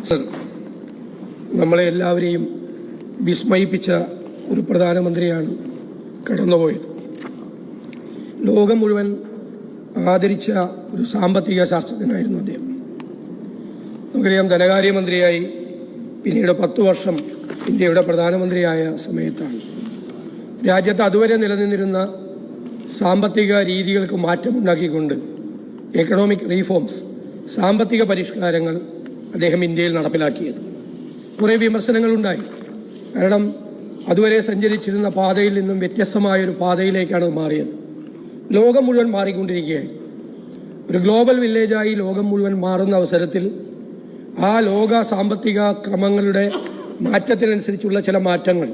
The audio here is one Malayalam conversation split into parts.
സർ, നമ്മളെ എല്ലാവരെയും വിസ്മയിപ്പിച്ച ഒരു പ്രധാനമന്ത്രിയാണ് കടന്നുപോയത്. ലോകം മുഴുവൻ ആദരിച്ച ഒരു സാമ്പത്തിക ശാസ്ത്രജ്ഞനായിരുന്നു അദ്ദേഹം. നമുക്കറിയാം, ധനകാര്യമന്ത്രിയായി പിന്നീട് 10 വർഷം ഇന്ത്യയുടെ പ്രധാനമന്ത്രിയായ സമയത്താണ് രാജ്യത്ത് അതുവരെ നിലനിന്നിരുന്ന സാമ്പത്തിക രീതികൾക്ക് മാറ്റമുണ്ടാക്കിക്കൊണ്ട് എക്കണോമിക് റീഫോംസ്, സാമ്പത്തിക പരിഷ്കാരങ്ങൾ അദ്ദേഹം ഇന്ത്യയിൽ നടപ്പിലാക്കിയത്. കുറേ വിമർശനങ്ങളുണ്ടായി. കാരണം അതുവരെ സഞ്ചരിച്ചിരുന്ന പാതയിൽ നിന്നും വ്യത്യസ്തമായൊരു പാതയിലേക്കാണ് മാറിയത്. ലോകം മുഴുവൻ മാറിക്കൊണ്ടിരിക്കുകയായി. ഒരു ഗ്ലോബൽ വില്ലേജായി ലോകം മുഴുവൻ മാറുന്ന അവസരത്തിൽ ആ ലോക സാമ്പത്തിക ക്രമങ്ങളുടെ മാറ്റത്തിനനുസരിച്ചുള്ള ചില മാറ്റങ്ങൾ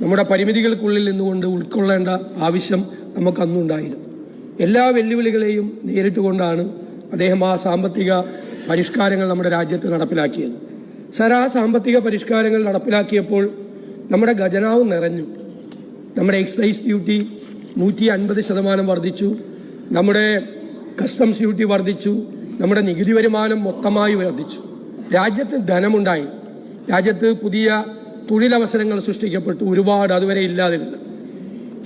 നമ്മുടെ പരിമിതികൾക്കുള്ളിൽ നിന്നുകൊണ്ട് ഉൾക്കൊള്ളേണ്ട ആവശ്യം നമുക്കന്നുണ്ടായിരുന്നു. എല്ലാ വെല്ലുവിളികളെയും നേരിട്ടുകൊണ്ടാണ് അദ്ദേഹം ആ സാമ്പത്തിക പരിഷ്കാരങ്ങൾ നമ്മുടെ രാജ്യത്ത് നടപ്പിലാക്കിയത്. സർ, ആ സാമ്പത്തിക പരിഷ്കാരങ്ങൾ നടപ്പിലാക്കിയപ്പോൾ നമ്മുടെ ഖജനാവ് നിറഞ്ഞു. നമ്മുടെ എക്സൈസ് ഡ്യൂട്ടി 150% വർദ്ധിച്ചു. നമ്മുടെ കസ്റ്റംസ് ഡ്യൂട്ടി വർദ്ധിച്ചു. നമ്മുടെ നികുതി വരുമാനം മൊത്തമായി വർദ്ധിച്ചു. രാജ്യത്ത് ധനമുണ്ടായി. രാജ്യത്ത് പുതിയ തൊഴിലവസരങ്ങൾ സൃഷ്ടിക്കപ്പെട്ടു. ഒരുപാട് അതുവരെ ഇല്ലാതിരുന്നു.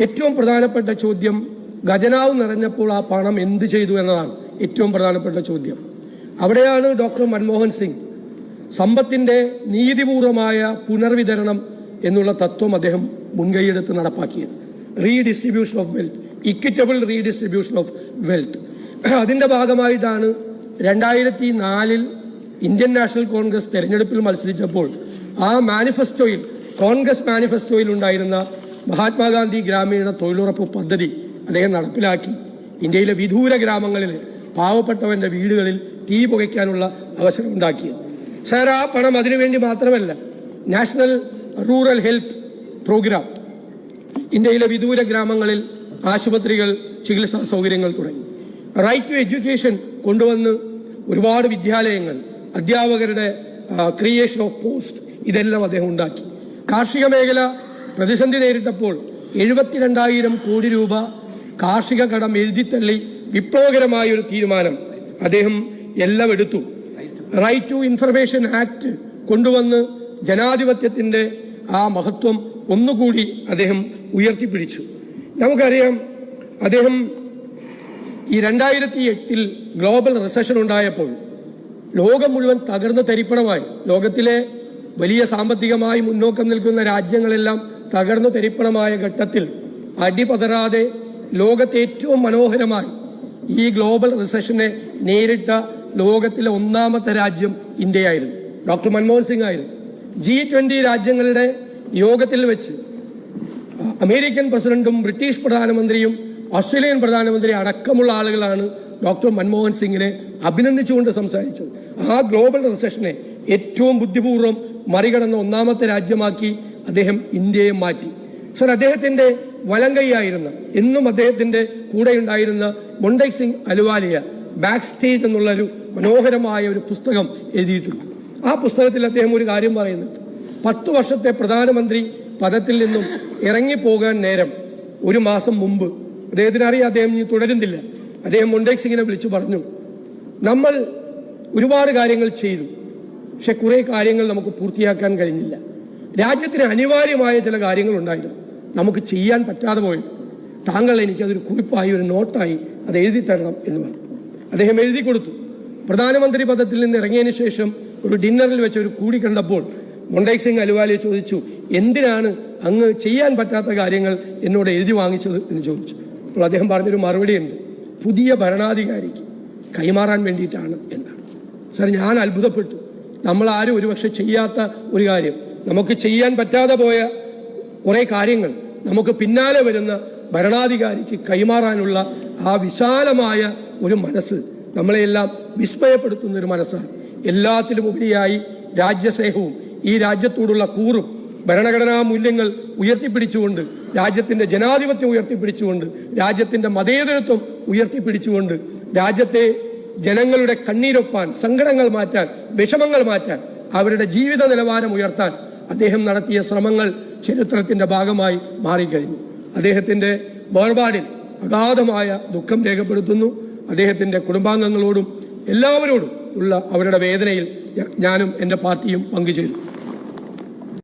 ഏറ്റവും പ്രധാനപ്പെട്ട ചോദ്യം, ഖജനാവ് നിറഞ്ഞപ്പോൾ ആ പണം എന്ത് ചെയ്തു എന്നതാണ് ഏറ്റവും പ്രധാനപ്പെട്ട ചോദ്യം. അവിടെയാണ് ഡോക്ടർ മൻമോഹൻ സിംഗ് സമ്പത്തിന്റെ നീതിപൂർവമായ പുനർവിതരണം എന്നുള്ള തത്വം അദ്ദേഹം മുൻകൈയെടുത്ത് നടപ്പാക്കിയത്. Redistribution of wealth, equitable redistribution of wealth. അതിന്റെ ഭാഗമായിട്ടാണ് 2004 ഇന്ത്യൻ നാഷണൽ കോൺഗ്രസ് തെരഞ്ഞെടുപ്പിൽ മത്സരിച്ചപ്പോൾ ആ മാനിഫെസ്റ്റോയിൽ, കോൺഗ്രസ് മാനിഫെസ്റ്റോയിൽ ഉണ്ടായിരുന്ന മഹാത്മാഗാന്ധി ഗ്രാമീണ തൊഴിലുറപ്പ് പദ്ധതി അദ്ദേഹം നടപ്പിലാക്കി. ഇന്ത്യയിലെ വിദൂര ഗ്രാമങ്ങളിൽ പാവപ്പെട്ടവന്റെ വീടുകളിൽ തീ പുകയ്ക്കാനുള്ള അവസരം ഉണ്ടാക്കിയത്. സാർ, ആ പണം അതിനുവേണ്ടി മാത്രമല്ല, നാഷണൽ റൂറൽ ഹെൽത്ത് പ്രോഗ്രാം, ഇന്ത്യയിലെ വിദൂര ഗ്രാമങ്ങളിൽ ആശുപത്രികൾ, ചികിത്സാ സൗകര്യങ്ങൾ തുടങ്ങി. റൈറ്റ് ടു എഡ്യൂക്കേഷൻ കൊണ്ടുവന്ന് ഒരുപാട് വിദ്യാലയങ്ങൾ, അധ്യാപകരുടെ ക്രിയേഷൻ ഓഫ് പോസ്റ്റ്, ഇതെല്ലാം അദ്ദേഹം ഉണ്ടാക്കി. കാർഷിക മേഖല പ്രതിസന്ധി നേരിട്ടപ്പോൾ 72,000 കോടി രൂപ കാർഷിക കടം എഴുതിത്തള്ളി വിപ്ലവകരമായ ഒരു തീരുമാനം അദ്ദേഹം എല്ലാം എടുത്തു. റൈറ്റ് ടു ഇൻഫർമേഷൻ ആക്ട് കൊണ്ടുവന്ന് ജനാധിപത്യത്തിന്റെ ആ മഹത്വം ഒന്നുകൂടി അദ്ദേഹം ഉയർത്തിപ്പിടിച്ചു. നമുക്കറിയാം, അദ്ദേഹം ഈ 2008 ഗ്ലോബൽ റിസഷൻ ഉണ്ടായപ്പോൾ ലോകം മുഴുവൻ തകർന്ന് തരിപ്പണമായി. ലോകത്തിലെ വലിയ സാമ്പത്തികമായി മുന്നോക്കം നിൽക്കുന്ന രാജ്യങ്ങളെല്ലാം തകർന്നു തരിപ്പണമായ ഘട്ടത്തിൽ അടിപതറാതെ ലോകത്തെ ഏറ്റവും മനോഹരമായി ഈ ഗ്ലോബൽ റിസഷനെ നേരിട്ട ലോകത്തിലെ 1ാമത്തെ രാജ്യം ഇന്ത്യയായിരുന്നു. ഡോക്ടർ മൻമോഹൻ സിംഗ് ആയിരുന്നു. G20 രാജ്യങ്ങളുടെ യോഗത്തിൽ വെച്ച് അമേരിക്കൻ പ്രസിഡന്റും ബ്രിട്ടീഷ് പ്രധാനമന്ത്രിയും ഓസ്ട്രേലിയൻ പ്രധാനമന്ത്രി അടക്കമുള്ള ആളുകളാണ് ഡോക്ടർ മൻമോഹൻ സിംഗിനെ അഭിനന്ദിച്ചുകൊണ്ട് സംസാരിച്ചത്. ആ ഗ്ലോബൽ റിസഷനെ ഏറ്റവും ബുദ്ധിപൂർവ്വം മറികടന്ന 1ാമത്തെ രാജ്യമാക്കി അദ്ദേഹം ഇന്ത്യയെ മാറ്റി. സർ, അദ്ദേഹത്തിന്റെ വലങ്കൈയായിരുന്ന, എന്നും അദ്ദേഹത്തിന്റെ കൂടെ ഉണ്ടായിരുന്ന മൊണ്ടേക് സിംഗ് അലുവാലിയ ബാക്ക് സ്റ്റേജ് എന്നുള്ളൊരു മനോഹരമായ ഒരു പുസ്തകം എഴുതിയിട്ടുണ്ട്. ആ പുസ്തകത്തിൽ അദ്ദേഹം ഒരു കാര്യം പറയുന്നുണ്ട്. 10 വർഷത്തെ പ്രധാനമന്ത്രി പദത്തിൽ നിന്നും ഇറങ്ങിപ്പോകാൻ നേരം 1 മാസം മുമ്പ് അദ്ദേഹത്തിന് അറിയാം അദ്ദേഹം ഇനി തുടരുന്നില്ല. അദ്ദേഹം മൊണ്ടേക് സിംഗിനെ വിളിച്ചു പറഞ്ഞു, നമ്മൾ ഒരുപാട് കാര്യങ്ങൾ ചെയ്തു, പക്ഷെ കുറെ കാര്യങ്ങൾ നമുക്ക് പൂർത്തിയാക്കാൻ കഴിഞ്ഞില്ല. രാജ്യത്തിന് അനിവാര്യമായ ചില കാര്യങ്ങൾ ഉണ്ടായിരുന്നു, നമുക്ക് ചെയ്യാൻ പറ്റാതെ പോയത്. താങ്കൾ എനിക്കതൊരു കുറിപ്പായി, ഒരു നോട്ടായി അത് എഴുതി തരണം എന്ന് പറഞ്ഞു. അദ്ദേഹം എഴുതി കൊടുത്തു. പ്രധാനമന്ത്രി പദത്തിൽ നിന്ന് ഇറങ്ങിയതിനു ശേഷം ഒരു ഡിന്നറിൽ വെച്ച് ഒരു കൂടി കണ്ടപ്പോൾ മൊണ്ടേക് സിംഗ് അലുവാലിയെ ചോദിച്ചു, എന്തിനാണ് അങ്ങ് ചെയ്യാൻ പറ്റാത്ത കാര്യങ്ങൾ എന്നോട് എഴുതി വാങ്ങിച്ചത് എന്ന് ചോദിച്ചു. അപ്പോൾ അദ്ദേഹം പറഞ്ഞൊരു മറുപടിയുണ്ട്, പുതിയ ഭരണാധികാരിക്ക് കൈമാറാൻ വേണ്ടിയിട്ടാണ് എന്നാണ്. സാർ, ഞാൻ അത്ഭുതപ്പെട്ടു. നമ്മളാരും ഒരുപക്ഷെ ചെയ്യാത്ത ഒരു കാര്യം, നമുക്ക് ചെയ്യാൻ പറ്റാതെ പോയ കുറെ കാര്യങ്ങൾ നമുക്ക് പിന്നാലെ വരുന്ന ഭരണാധികാരിക്ക് കൈമാറാനുള്ള ആ വിശാലമായ ഒരു മനസ്സ് നമ്മളെല്ലാം വിസ്മയപ്പെടുത്തുന്ന ഒരു മനസ്സാണ്. എല്ലാത്തിലും ഉപരിയായി രാജ്യസ്നേഹവും ഈ രാജ്യത്തോടുള്ള കൂറും ഭരണഘടനാ മൂല്യങ്ങൾ ഉയർത്തിപ്പിടിച്ചുകൊണ്ട്, രാജ്യത്തിന്റെ ജനാധിപത്യം ഉയർത്തിപ്പിടിച്ചുകൊണ്ട്, രാജ്യത്തിന്റെ മതേതരത്വം ഉയർത്തിപ്പിടിച്ചുകൊണ്ട്, രാജ്യത്തെ ജനങ്ങളുടെ കണ്ണീരൊപ്പാൻ, സങ്കടങ്ങൾ മാറ്റാൻ, വിഷമങ്ങൾ മാറ്റാൻ, അവരുടെ ജീവിത നിലവാരം ഉയർത്താൻ അദ്ദേഹം നടത്തിയ ശ്രമങ്ങൾ ചരിത്രത്തിന്റെ ഭാഗമായി മാറിക്കഴിഞ്ഞു. അദ്ദേഹത്തിന്റെ വേർപാടിൽ അഗാധമായ ദുഃഖം രേഖപ്പെടുത്തുന്നു. അദ്ദേഹത്തിന്റെ കുടുംബാംഗങ്ങളോടും എല്ലാവരോടും ഉള്ള അവരുടെ വേദനയിൽ ഞാനും എൻ്റെ പാർട്ടിയും പങ്കുചേരും.